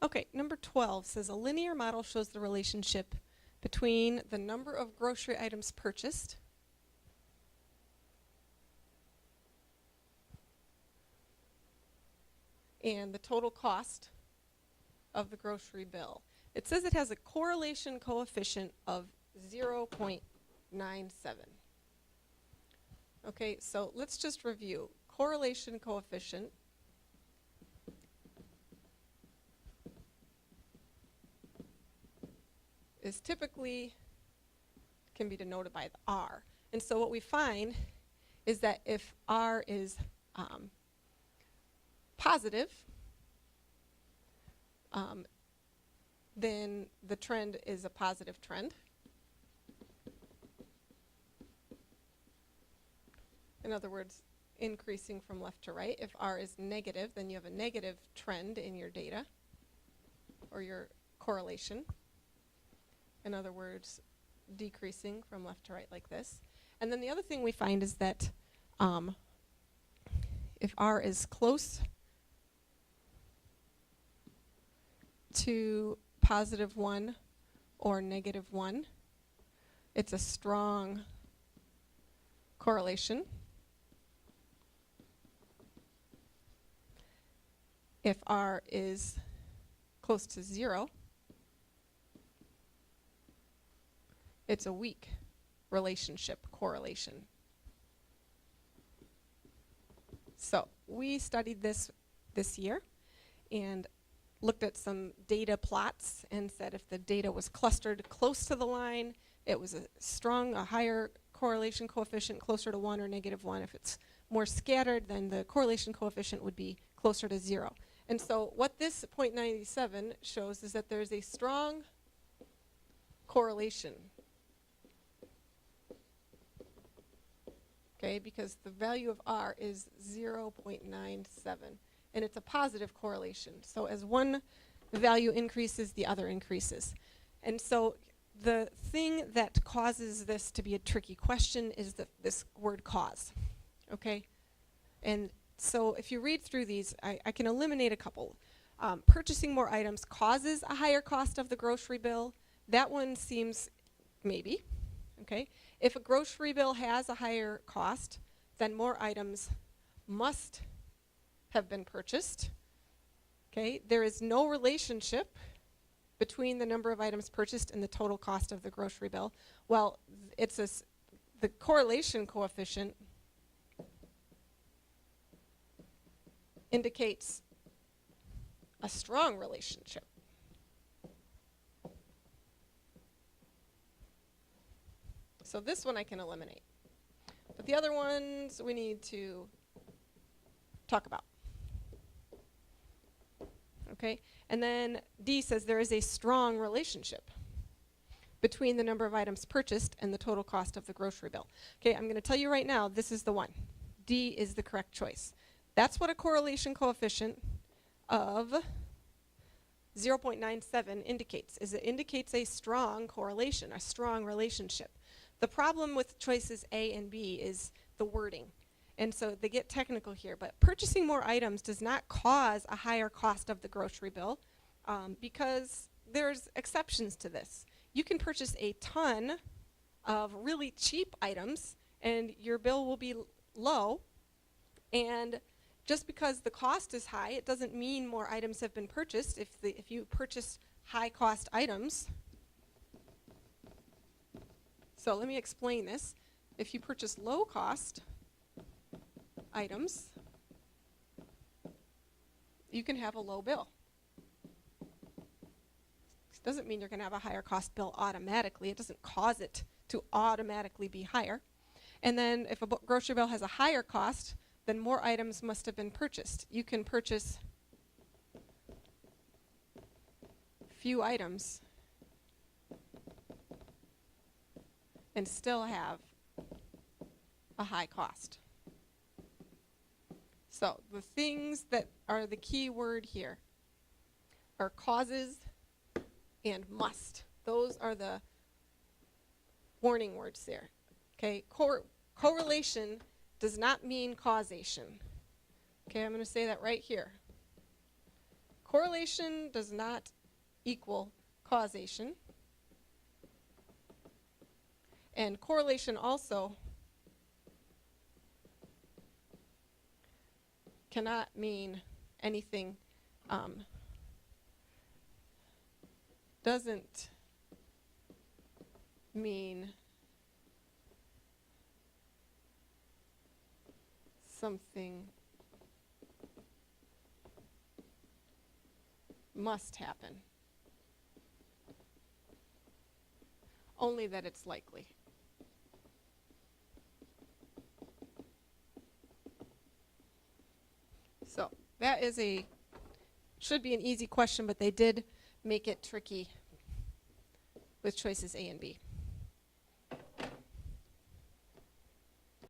Okay, number 12 says a linear model shows the relationship between the number of grocery items purchased and the total cost of the grocery bill. It says it has a correlation coefficient of 0.97. Okay, so let's just review. Correlation coefficient is typically can be denoted by the R. And so what we find is that if R is positive, then the trend is a positive trend. In other words, increasing from left to right. If R is negative, then you have a negative trend in your data or your correlation. In other words, decreasing from left to right like this. And then the other thing we find is that if R is close to +1 or -1, it's a strong correlation. If R is close to 0, it's a weak relationship correlation. So we studied this year and looked at some data plots and said if the data was clustered close to the line, it was a higher correlation coefficient, closer to 1 or -1. If it's more scattered, then the correlation coefficient would be closer to 0. And so what this 0.97 shows is that there's a strong correlation. Okay, because the value of R is 0.97, and it's a positive correlation. So as one value increases, the other increases. And so the thing that causes this to be a tricky question is this word cause, okay? And so if you read through these, I can eliminate a couple. Purchasing more items causes a higher cost of the grocery bill. That one seems maybe, okay? If a grocery bill has a higher cost, then more items must have been purchased. Okay, there is no relationship between the number of items purchased and the total cost of the grocery bill. Well, the correlation coefficient indicates a strong relationship. So this one I can eliminate. But the other ones we need to talk about. Okay, and then D says there is a strong relationship between the number of items purchased and the total cost of the grocery bill. Okay, I'm going to tell you right now, this is the one. D is the correct choice. That's what a correlation coefficient of 0.97 indicates, is it indicates a strong correlation, a strong relationship. The problem with choices A and B is the wording. And so they get technical here, but purchasing more items does not cause a higher cost of the grocery bill because there's exceptions to this. You can purchase a ton of really cheap items and your bill will be low, and just because the cost is high, it doesn't mean more items have been purchased. If you purchase high cost items, so let me explain this. If you purchase low cost items, you can have a low bill. This doesn't mean you're going to have a higher cost bill automatically. It doesn't cause it to automatically be higher. And then if a grocery bill has a higher cost, then more items must have been purchased. You can purchase few items and still have a high cost. So the things that are the key word here are causes and must. Those are the warning words there. Okay, correlation does not mean causation. Okay, I'm going to say that right here. Correlation does not equal causation. And correlation also cannot mean anything, doesn't mean something must happen, only that it's likely. So that is should be an easy question, but they did make it tricky with choices A and B.